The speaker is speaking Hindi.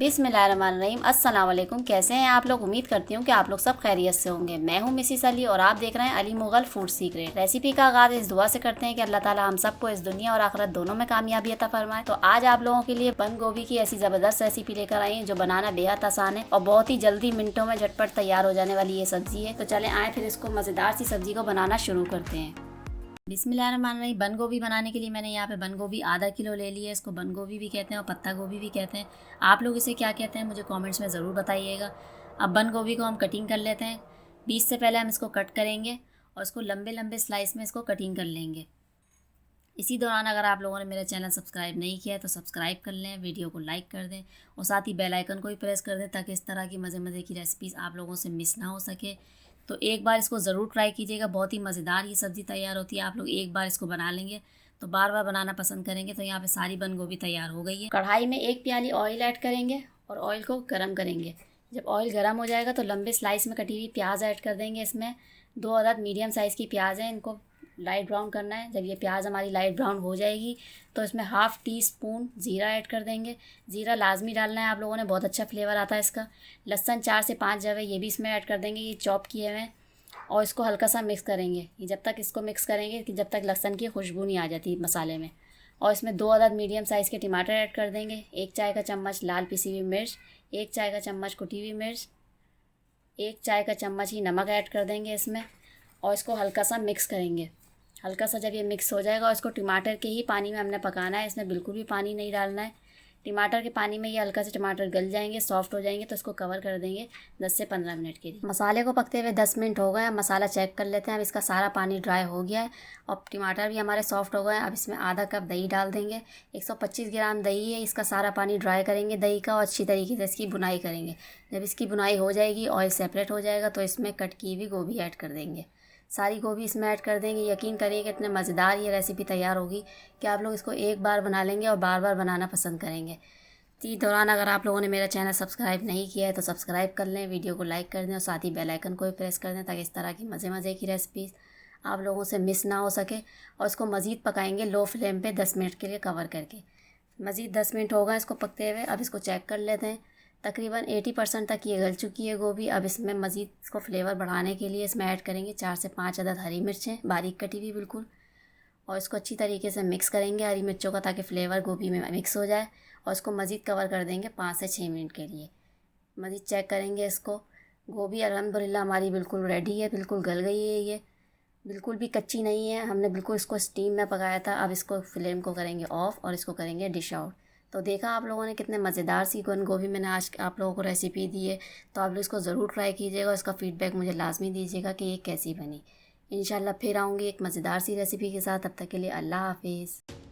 बिस्मिल्लाहिर्रहमानिर्रहीम। अस्सलाम वालेकुम। कैसे हैं आप लोग? उम्मीद करती हूँ कि आप लोग सब खैरियत से होंगे। मैं हूँ मिसिस अली और आप देख रहे हैं Ali Mughal food secret. Recipe का आगाज़ इस दुआ से करते हैं कि अल्लाह ताला हम सबको इस दुनिया और आखिरत दोनों में कामयाबी अता फरमाए। तो आज आप लोगों के लिए बंद गोभी की ऐसी ज़बरदस्त रेसिपी लेकर आई है जो बनाना बेहद आसान है और बहुत ही जल्दी मिनटों में झटपट तैयार हो जाने वाली ये सब्जी है। तो चले आए फिर इसको मज़ेदार सी सब्जी को बनाना शुरू करते हैं। बिस्मिल्लाहिर्रहमानिर्रहीम। बंद गोभी बनाने के लिए मैंने यहाँ पे बंद गोभी आधा किलो ले ली है। इसको बंद गोभी भी कहते हैं और पत्ता गोभी भी कहते हैं। आप लोग इसे क्या कहते हैं मुझे कमेंट्स में ज़रूर बताइएगा। अब बंद गोभी को हम कटिंग कर लेते हैं। बीज से पहले हम इसको कट करेंगे और इसको लंबे लंबे स्लाइस में इसको कटिंग कर लेंगे। इसी दौरान अगर आप लोगों ने मेरा चैनल सब्सक्राइब नहीं किया है तो सब्सक्राइब कर लें, वीडियो को लाइक कर दें और साथ ही बेल आइकन को भी प्रेस कर दें ताकि इस तरह की मज़े मज़े की रेसिपीज़ आप लोगों से मिस ना हो सके। तो एक बार इसको ज़रूर ट्राई कीजिएगा, बहुत ही मज़ेदार ये सब्ज़ी तैयार होती है। आप लोग एक बार इसको बना लेंगे तो बार बार बनाना पसंद करेंगे। तो यहाँ पे सारी बंद गोभी तैयार हो गई है। कढ़ाई में 1 प्याली ऑयल ऐड करेंगे और ऑयल को गर्म करेंगे। जब ऑयल गर्म हो जाएगा तो लंबे स्लाइस में कटी हुई प्याज ऐड कर देंगे। इसमें 2 अदद मीडियम साइज़ की प्याज है, इनको लाइट ब्राउन करना है। जब ये प्याज हमारी लाइट ब्राउन हो जाएगी तो इसमें हाफ़ टी स्पून ज़ीरा ऐड कर देंगे। ज़ीरा लाजमी डालना है आप लोगों ने, बहुत अच्छा फ्लेवर आता है इसका। लहसुन 4 से 5 जवे ये भी इसमें ऐड कर देंगे, ये चॉप किए हुए। और इसको हल्का सा मिक्स करेंगे, ये जब तक इसको मिक्स करेंगे कि जब तक लहसुन की खुशबू नहीं आ जाती मसाले में। और इसमें 2 अदद मीडियम साइज़ के टमाटर ऐड कर देंगे। 1 चाय का चम्मच लाल पिसी हुई मिर्च, 1 चाय का चम्मच कुटी हुई मिर्च, 1 चाय का चम्मच ही नमक ऐड कर देंगे इसमें। और इसको हल्का सा मिक्स करेंगे। हल्का सा जब ये मिक्स हो जाएगा और इसको टमाटर के ही पानी में हमने पकाना है, इसमें बिल्कुल भी पानी नहीं डालना है। टमाटर के पानी में ये हल्का से टमाटर गल जाएंगे, सॉफ्ट हो जाएंगे तो इसको कवर कर देंगे 10 से 15 मिनट के लिए। मसाले को पकते हुए 10 मिनट हो गए हैं। मसाला चेक कर लेते हैं। अब इसका सारा पानी ड्राई हो गया है और टमाटर भी हमारे सॉफ्ट हो गए हैं। अब इसमें आधा कप दही डाल देंगे। 125 ग्राम दही है, इसका सारा पानी ड्राई करेंगे दही का और अच्छी तरीके से इसकी बुनाई करेंगे। जब इसकी बुनाई हो जाएगी, ऑयल सेपरेट हो जाएगा तो इसमें कट की हुई गोभी ऐड कर देंगे। सारी गोभी इसमें ऐड कर देंगे। यकीन करिए कि इतने मज़ेदार ये रेसिपी तैयार होगी कि आप लोग इसको एक बार बना लेंगे और बार बार बनाना पसंद करेंगे। इसी दौरान अगर आप लोगों ने मेरा चैनल सब्सक्राइब नहीं किया है तो सब्सक्राइब कर लें, वीडियो को लाइक कर दें और साथ ही बेल आइकन को भी प्रेस कर दें ताकि इस तरह की मज़े मज़े की रेसिपीज़ आप लोगों से मिस ना हो सके। और इसको मज़ीद पकाएंगे लो फ्लेम पे 10 मिनट के लिए कवर करके। मज़ीद 10 मिनट हो गए इसको पकते हुए। अब इसको चेक कर लेते हैं। तकरीबन 80% तक ये गल चुकी है गोभी। अब इसमें मज़ीद इसको फ्लेवर बढ़ाने के लिए इसमें ऐड करेंगे 4 से 5 अदद हरी मिर्चें बारीक कटी हुई बिल्कुल। और इसको अच्छी तरीके से मिक्स करेंगे हरी मिर्चों का ताकि फ्लेवर गोभी में मिक्स हो जाए। और इसको मज़ीद कवर कर देंगे 5 से 6 मिनट के लिए। मज़ीद चेक करेंगे इसको। गोभी अल्हम्दुलिल्लाह हमारी बिल्कुल रेडी है, बिल्कुल गल गई है ये, बिल्कुल भी कच्ची नहीं है। हमने बिल्कुल इसको स्टीम में पकाया था। अब इसको फ्लेम को करेंगे ऑफ़ और इसको करेंगे डिश आउट। तो देखा आप लोगों ने कितने मज़ेदार सी बंद गोभी मैंने आज आप लोगों को रेसिपी दी है। तो आप लोग इसको ज़रूर ट्राई कीजिएगा और इसका फ़ीडबैक मुझे लाजमी दीजिएगा कि ये कैसी बनी। इंशाल्लाह फिर आऊँगी एक मज़ेदार सी रेसिपी के साथ। तब तक के लिए अल्लाह हाफिज़।